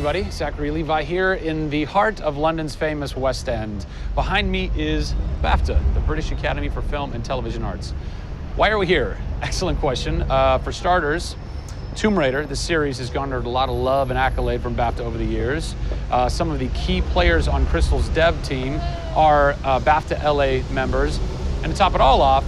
everybody. Zachary, Levi here in the heart of London's famous West End. Behind me is BAFTA, the British Academy for Film and Television Arts. Why are we here? Excellent question. For starters, Tomb Raider, the series, has garnered a lot of love and accolade from BAFTA over the years. Some of the key players on Crystal's dev team are BAFTA LA members. And to top it all off,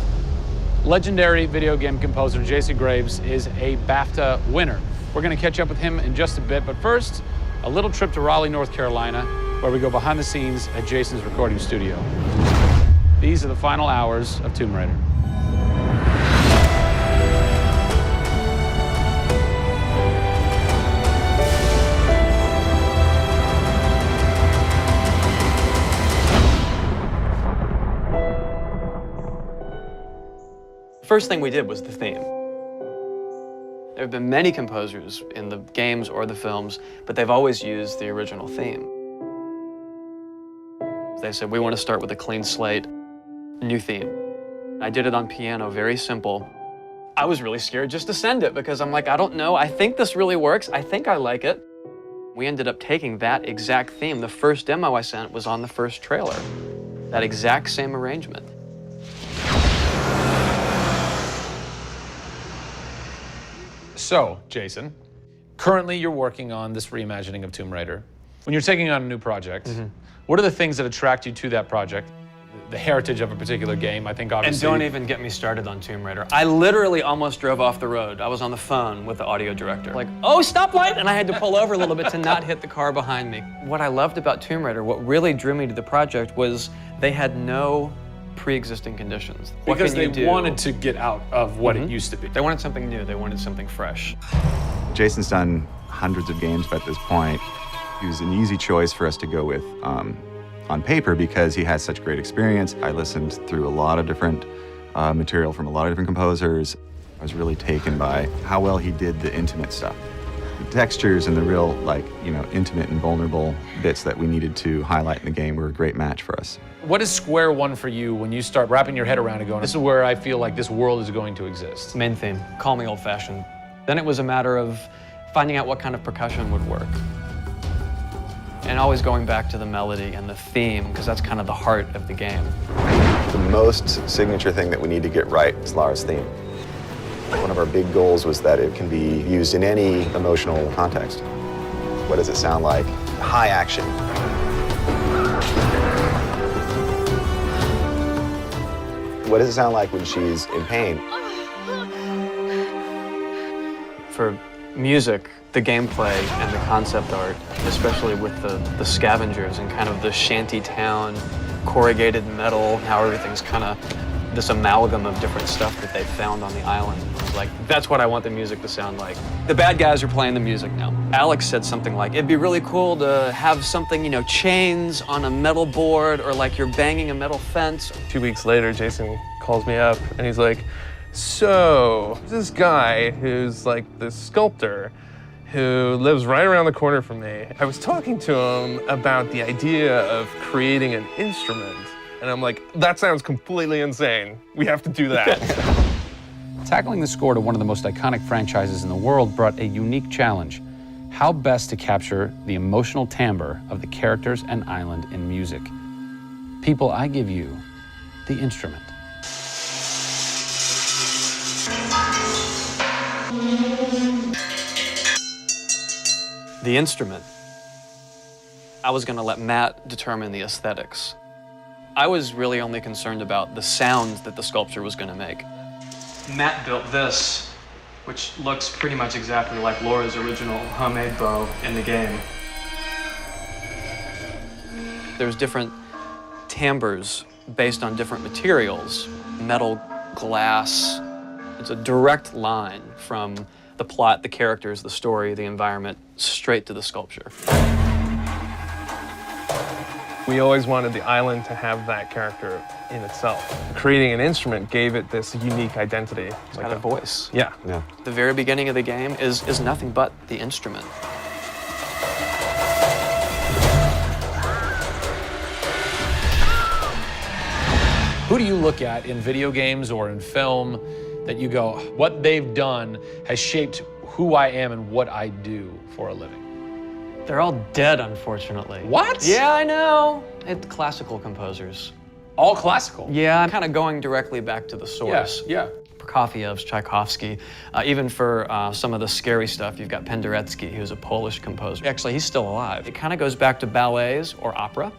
legendary video game composer Jason Graves is a BAFTA winner. We're going to catch up with him in just a bit, but first, a little trip to Raleigh, North Carolina, where we go behind the scenes at Jason's recording studio. These are the final hours of Tomb Raider. First thing we did was the theme. There have been many composers in the games or the films, but they've always used the original theme. They said, we want to start with a clean slate, new theme. I did it on piano, very simple. I was really scared just to send it because I'm like, I don't know, I think this really works, I think I like it. We ended up taking that exact theme. The first demo I sent was on the first trailer. That exact same arrangement. So, Jason, currently you're working on this reimagining of Tomb Raider. When you're taking on a new project, what are the things that attract you to that project? The heritage of a particular game, I think, obviously. And don't even get me started on Tomb Raider. I literally almost drove off the road. I was on the phone with the audio director. Like, oh, stoplight! And I had to pull over a little bit to not hit the car behind me. What I loved about Tomb Raider, what really drew me to the project was they had no pre-existing conditions. Because they wanted to get out of what it used to be. They wanted something new. They wanted something fresh. Jason's done hundreds of games at this point. He was an easy choice for us to go with on paper because he has such great experience. I listened through a lot of different material from a lot of different composers. I was really taken by how well he did the intimate stuff. The textures and the real, intimate and vulnerable bits that we needed to highlight in the game were a great match for us. What is square one for you when you start wrapping your head around it going, this is where I feel like this world is going to exist? Main theme, call me old-fashioned. Then it was a matter of finding out what kind of percussion would work. And always going back to the melody and the theme, because that's kind of the heart of the game. The most signature thing that we need to get right is Lara's theme. One of our big goals was that it can be used in any emotional context. What does it sound like? High action. What does it sound like when she's in pain? For music, the gameplay and the concept art, especially with the scavengers and kind of the shanty town, corrugated metal, how everything's kind of this amalgam of different stuff that they found on the island. I was like, that's what I want the music to sound like. The bad guys are playing the music now. Alex said something like, it'd be really cool to have something, chains on a metal board or like you're banging a metal fence. 2 weeks later, Jason calls me up and he's like, so this guy who's like the sculptor who lives right around the corner from me, I was talking to him about the idea of creating an instrument. And I'm like, that sounds completely insane. We have to do that. Tackling the score to one of the most iconic franchises in the world brought a unique challenge. How best to capture the emotional timbre of the characters and island in music? People, I give you the instrument. The instrument. I was gonna let Matt determine the aesthetics. I was really only concerned about the sounds that the sculpture was gonna make. Matt built this, which looks pretty much exactly like Laura's original homemade bow in the game. There's different timbres based on different materials, metal, glass. It's a direct line from the plot, the characters, the story, the environment, straight to the sculpture. We always wanted the island to have that character in itself. Creating an instrument gave it this unique identity. It's got a voice. Yeah. The very beginning of the game is nothing but the instrument. Who do you look at in video games or in film that you go, what they've done has shaped who I am and what I do for a living? They're all dead, unfortunately. What? Yeah, I know. It's classical composers. All classical? Yeah, I'm kind of going directly back to the source. Yeah. Prokofiev's, Tchaikovsky. Even for some of the scary stuff, you've got Penderecki, who's a Polish composer. Actually, he's still alive. It kind of goes back to ballets or opera,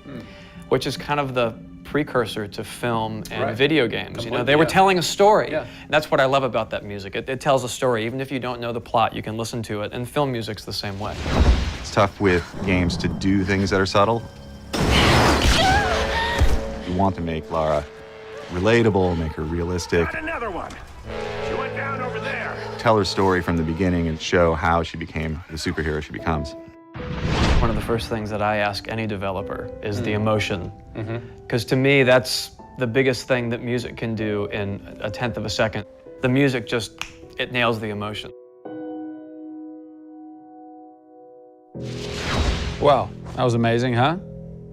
which is kind of the precursor to film and video games. You know, they were telling a story. Yeah. And that's what I love about that music. It tells a story. Even if you don't know the plot, you can listen to it. And film music's the same way. It's tough with games to do things that are subtle. You want to make Lara relatable, make her realistic. Got another one. She went down over there. Tell her story from the beginning and show how she became the superhero she becomes. One of the first things that I ask any developer is the emotion. Because to me, that's the biggest thing that music can do in a tenth of a second. The music just, it nails the emotion. Wow, that was amazing, huh?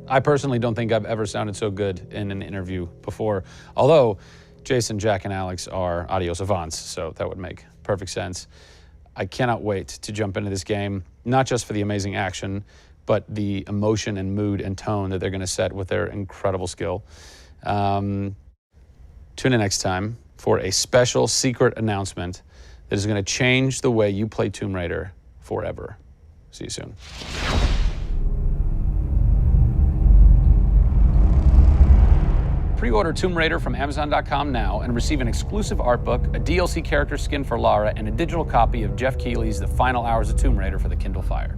I personally don't think I've ever sounded so good in an interview before, although Jason, Jack, and Alex are audio savants, so that would make perfect sense. I cannot wait to jump into this game, not just for the amazing action, but the emotion and mood and tone that they're going to set with their incredible skill. Tune in next time for a special secret announcement that is going to change the way you play Tomb Raider forever. See you soon. Pre-order Tomb Raider from Amazon.com now and receive an exclusive art book, a DLC character skin for Lara, and a digital copy of Jeff Keighley's The Final Hours of Tomb Raider for the Kindle Fire.